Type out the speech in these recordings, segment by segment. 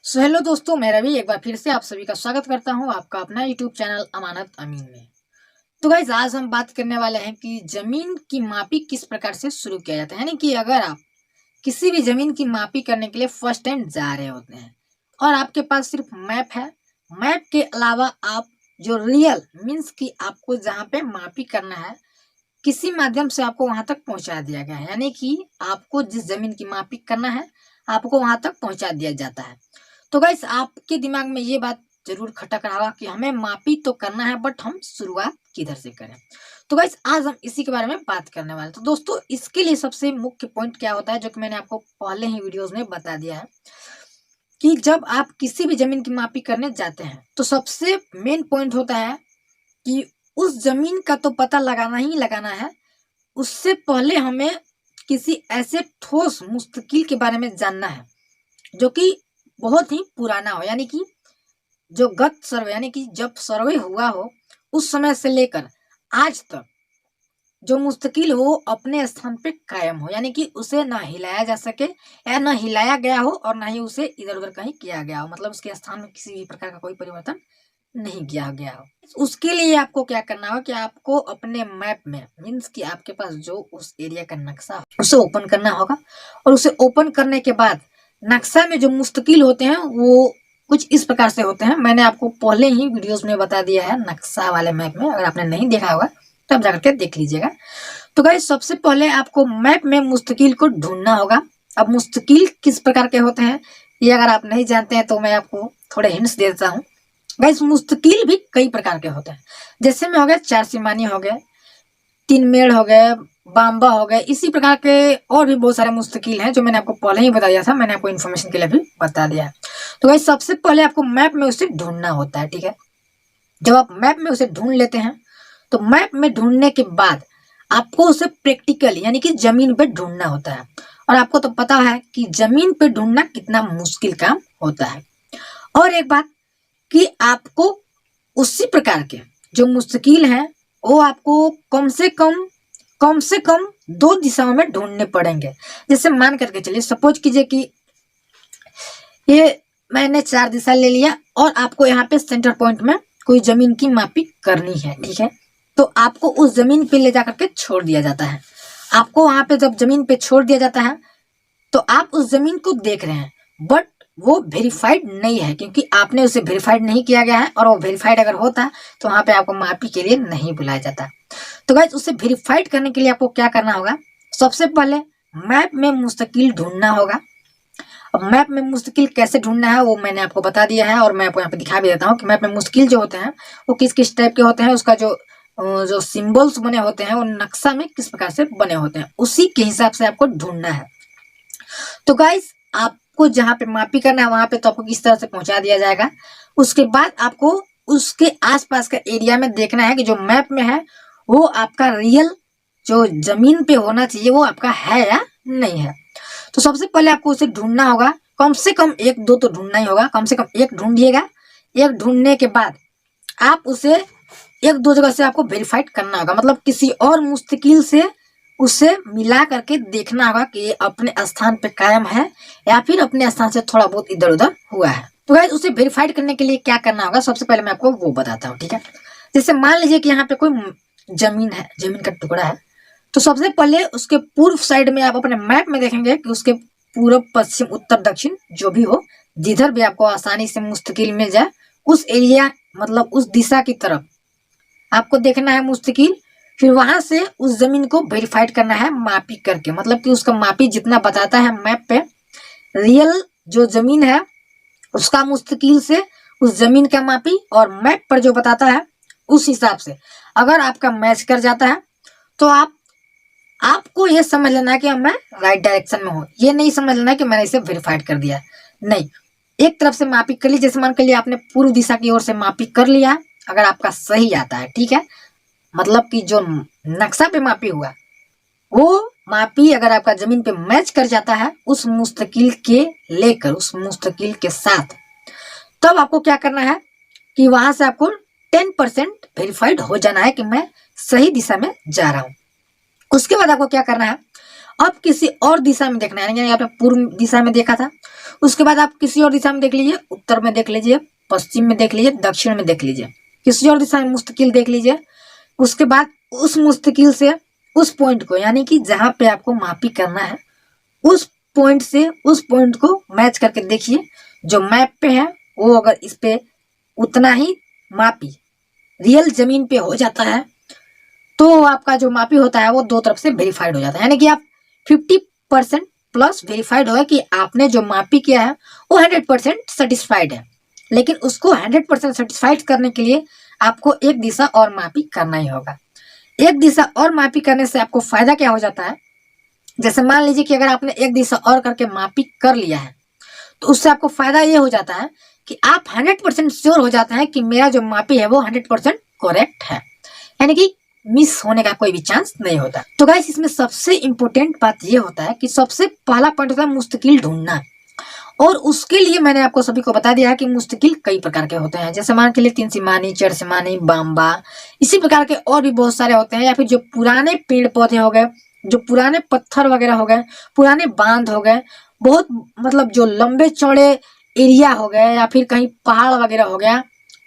Hello दोस्तों, मैं रवि एक बार फिर से आप सभी का स्वागत करता हूं आपका अपना यूट्यूब चैनल अमानत अमीन में। तो गाइस, आज हम बात करने वाले हैं कि जमीन की मापी किस प्रकार से शुरू किया जाता है। यानी कि अगर आप किसी भी जमीन की मापी करने के लिए फर्स्ट टाइम जा रहे होते हैं और आपके पास सिर्फ मैप है, मैप के अलावा आप जो रियल मीन्स कि आपको जहाँ पे मापी करना है किसी माध्यम से आपको वहां तक पहुंचा दिया गया है। यानी कि आपको जिस जमीन की मापी करना है आपको वहां तक पहुंचा दिया जाता है। तो गाइस, आपके दिमाग में ये बात जरूर खटक रहा होगा कि हमें मापी तो करना है बट हम शुरुआत किधर से करें। तो गाइस, आज हम इसी के बारे में बात करने वाले हैं। तो दोस्तों, इसके लिए सबसे मुख्य पॉइंट क्या होता है, जो कि मैंने आपको पहले ही वीडियोस में बता दिया है कि जब आप किसी भी जमीन की मापी करने जाते हैं तो सबसे मेन पॉइंट होता है कि उस जमीन का तो पता लगाना ही लगाना है। उससे पहले हमें किसी ऐसे ठोस मुस्तकिल के बारे में जानना है जो कि बहुत ही पुराना हो। यानी कि जो गत सर्वे यानी कि जब सर्वे हुआ हो उस समय से लेकर आज तक जो मुस्तकिल हो अपने स्थान पे कायम हो। यानी कि उसे ना हिलाया जा सके या ना हिलाया गया हो और ना ही उसे इधर उधर कहीं किया गया हो, मतलब उसके स्थान में किसी भी प्रकार का कोई परिवर्तन नहीं किया गया हो। उसके लिए आपको क्या करना होगा कि आपको अपने मैप में मीन्स कि आपके पास जो उस एरिया का नक्शा उसे ओपन करना होगा और उसे ओपन करने के बाद नक्शा में जो मुस्तकिल होते हैं वो कुछ इस प्रकार से होते हैं। मैंने आपको पहले ही वीडियोस में बता दिया है नक्शा वाले मैप में, अगर आपने नहीं देखा होगा तब जाकर के देख लीजिएगा। तो गाइस, सबसे पहले आपको मैप में मुस्तकिल को ढूंढना होगा। अब मुस्तकिल किस प्रकार के होते हैं ये अगर आप नहीं जानते हैं तो मैं आपको थोड़े हिंट्स दे देता हूँ। गाइस, मुस्तकिल भी कई प्रकार के होते हैं, जैसे में हो गए चार सीमानी हो गए, तीन मेड़ हो गए, बाम्बा हो गए, इसी प्रकार के और भी बहुत सारे मुस्तकिल हैं जो मैंने आपको पहले ही बता दिया था। मैंने आपको इन्फॉर्मेशन के लिए भी बता दिया है। तो गाइस, सबसे पहले आपको मैप में उसे ढूंढना होता है, ठीक है। जब आप मैप में उसे ढूंढ लेते हैं तो मैप में ढूंढने के बाद आपको उसे प्रैक्टिकल यानी कि जमीन पे ढूंढना होता है। और आपको तो पता है कि जमीन पे ढूंढना कितना मुश्किल काम होता है। और एक बात कि आपको उसी प्रकार के जो मुस्तकिल है वो आपको कम से कम दो दिशाओं में ढूंढने पड़ेंगे। जैसे मान करके चलिए, सपोज कीजिए कि ये मैंने चार दिशा ले लिया और आपको यहाँ पे सेंटर पॉइंट में कोई जमीन की मापी करनी है, ठीक है। तो आपको उस जमीन पे ले जाकर के छोड़ दिया जाता है। आपको वहां पे जब जमीन पे छोड़ दिया जाता है तो आप उस जमीन को देख रहे हैं बट वो वेरीफाइड नहीं है, क्योंकि आपने उसे वेरीफाइड नहीं किया गया है। और वो वेरीफाइड अगर होता तो वहां पे आपको मापी के लिए नहीं बुलाया जाता। तो गाइस, उसे वेरीफाइड करने के लिए आपको क्या करना होगा, सबसे पहले मैप में मुस्तकिल ढूंढना होगा। अब मैप में मुस्तकिल कैसे ढूंढना है वो मैंने आपको बता दिया है और मैं आपको यहाँ पे दिखा भी देता हूँ कि मैप में मुस्तकिल जो होते हैं वो किस किस टाइप के होते हैं, उसका जो जो सिंबल्स बने होते हैं वो नक्शा में किस प्रकार से बने होते हैं, उसी के हिसाब से आपको ढूंढना है। तो गाइस, आपको जहाँ पे मापी करना है वहां पे तो आपको किस तरह से पहुंचा दिया जाएगा। उसके बाद आपको उसके आसपास का एरिया में देखना है कि जो मैप में है वो आपका रियल जो जमीन पे होना चाहिए वो आपका है या नहीं है। तो सबसे पहले आपको उसे ढूंढना होगा, कम से कम एक दो तो ढूंढना ही होगा, कम से कम एक ढूंढिएगा। एक ढूंढने के बाद आप उसे एक दो जगह से आपको वेरीफाइड करना होगा, मतलब किसी और मुस्तकिल से उसे मिला करके देखना होगा कि ये अपने स्थान पे कायम है या फिर अपने स्थान से थोड़ा बहुत इधर उधर हुआ है। तो गाइस, उसे वेरीफाइड करने के लिए क्या करना होगा, सबसे पहले मैं आपको वो बताता हूँ, ठीक है। जैसे मान लीजिए कि यहाँ पे कोई जमीन है, जमीन का टुकड़ा है। तो सबसे पहले उसके पूर्व साइड में आप अपने मैप में देखेंगे कि उसके पूर्व पश्चिम उत्तर दक्षिण जो भी हो, जिधर भी आपको आसानी से मुस्तकिल मिल जाए उस एरिया मतलब उस दिशा की तरफ आपको देखना है मुस्तकिल। फिर वहां से उस जमीन को वेरीफाइड करना है मापी करके, मतलब कि उसका मापी जितना बताता है मैप पे रियल जो जमीन है उसका मुस्तकिल से उस जमीन का मापी और मैप पर जो बताता है उस हिसाब से अगर आपका मैच कर जाता है तो आपको ये समझ लेना है कि मैं राइट डायरेक्शन में हूँ। ये नहीं समझ लेना है कि मैंने इसे वेरीफाइड कर दिया, नहीं। एक तरफ से मापी कर ली, जैसे मान कर लिया आपने पूर्व दिशा की ओर से मापी कर लिया, अगर आपका सही आता है, ठीक है, मतलब कि जो नक्शा पे मापी हुआ वो मापी अगर आपका जमीन पे मैच कर जाता है उस मुस्तकिल के लेकर उस मुस्तकिल के साथ, तब आपको क्या करना है कि वहां से आपको 10% वेरीफाइड हो जाना है कि मैं सही दिशा में जा रहा हूं। उसके बाद आपको क्या करना है, अब किसी और दिशा में देखना है, यानी आपने पूर्व दिशा में देखा था, उसके बाद आप किसी और दिशा में देख लीजिए, उत्तर में देख लीजिए, पश्चिम में देख लीजिए, दक्षिण में देख लीजिए, किसी और दिशा में मुस्तकिल देख लीजिए। उसके बाद उस मुस्तकिल से उस पॉइंट को, यानी कि जहां पे आपको मापी करना है, उस पॉइंट से उस पॉइंट को मैच करके देखिए। जो मैप पे है वो अगर इस पे उतना ही मापी रियल जमीन पे हो जाता है तो आपका जो मापी होता है वो दो तरफ से वेरीफाइड हो जाता है, यानी कि आप 50% प्लस वेरीफाइड होगा कि आपने जो मापी किया है वो 100% सेटिस्फाइड है। लेकिन उसको 100% सेटिस्फाइड करने के लिए आपको एक दिशा और मापी करना ही होगा। एक दिशा और मापी करने से आपको फायदा क्या हो जाता है, जैसे मान लीजिए कि अगर आपने एक दिशा और करके मापी कर लिया है तो उससे आपको फायदा ये हो जाता है कि आप 100% श्योर हो जाते हैं कि मेरा जो मापी है वो 100% करेक्ट है, यानी कि मिस होने का कोई भी चांस नहीं होता। तो गाइस इसमें सबसे इंपॉर्टेंट बात ये होता है कि सबसे पहला पॉइंट होता है मुस्तकिल ढूंढना, और उसके लिए मैंने आपको सभी को बता दिया है कि मुस्तकिल कई प्रकार के होते हैं, जैसे मान के लिए 3 सिमानी, 4 सिमानी, बाम्बा, इसी प्रकार के और भी बहुत सारे होते हैं। या फिर जो पुराने पेड़ पौधे हो गए, जो पुराने पत्थर वगैरह हो गए, पुराने बांध हो गए, बहुत मतलब जो लंबे चौड़े एरिया हो गए, या फिर कहीं पहाड़ वगैरह हो गया,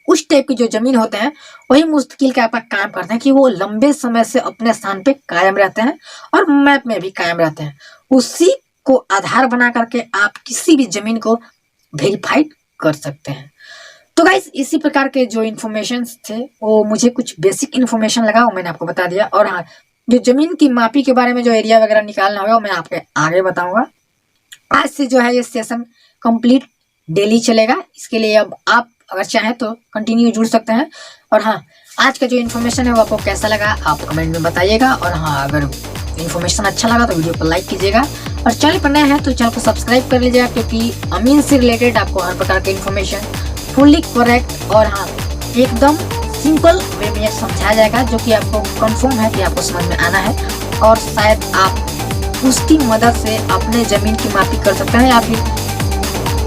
उस टाइप की जो जमीन होते हैं वही मुस्तकिल का काम करते हैं कि वो लंबे समय से अपने स्थान पे कायम रहते हैं और मैप में भी कायम रहते हैं। उसी को आधार बना करके आप किसी भी जमीन को वेरीफाइड कर सकते हैं। तो गाइस इसी प्रकार के जो इन्फॉर्मेशन थे वो मुझे कुछ बेसिक इन्फॉर्मेशन लगा, वो मैंने आपको बता दिया। और हाँ, जो जमीन की मापी के बारे में जो एरिया वगैरह निकालना होगा वो मैं आपके आगे बताऊंगा। आज से जो है ये सेशन कंप्लीट डेली चलेगा, इसके लिए अब आप अगर चाहें तो कंटिन्यू जुड़ सकते हैं। और हाँ, आज का जो इन्फॉर्मेशन है वो आपको कैसा लगा आप कमेंट में बताइएगा। और हाँ, अगर इन्फॉर्मेशन अच्छा लगा तो वीडियो को लाइक कीजिएगा, और चैनल पर नया है तो चैनल को सब्सक्राइब कर लीजिएगा, क्योंकि अमीन से रिलेटेड आपको हर प्रकार के इन्फॉर्मेशन फुल्ली करेक्ट और हाँ एकदम सिंपल वे में समझाया जाएगा, जो कि आपको कंफर्म है कि आपको समझ में आना है, और शायद आप उसकी मदद से अपने जमीन की मापी कर सकते हैं। या फिर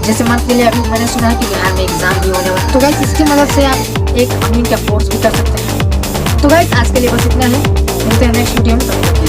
जैसे मान के लिए अभी मैंने सुना है कि बिहार में एग्जाम भी होने वाला है, तो गाइस इसकी मदद से आप एक अमीन का कोर्स भी कर सकते हैं। तो गाइस आज के लिए बस इतना ही, मिलते हैं नेक्स्ट वीडियो में।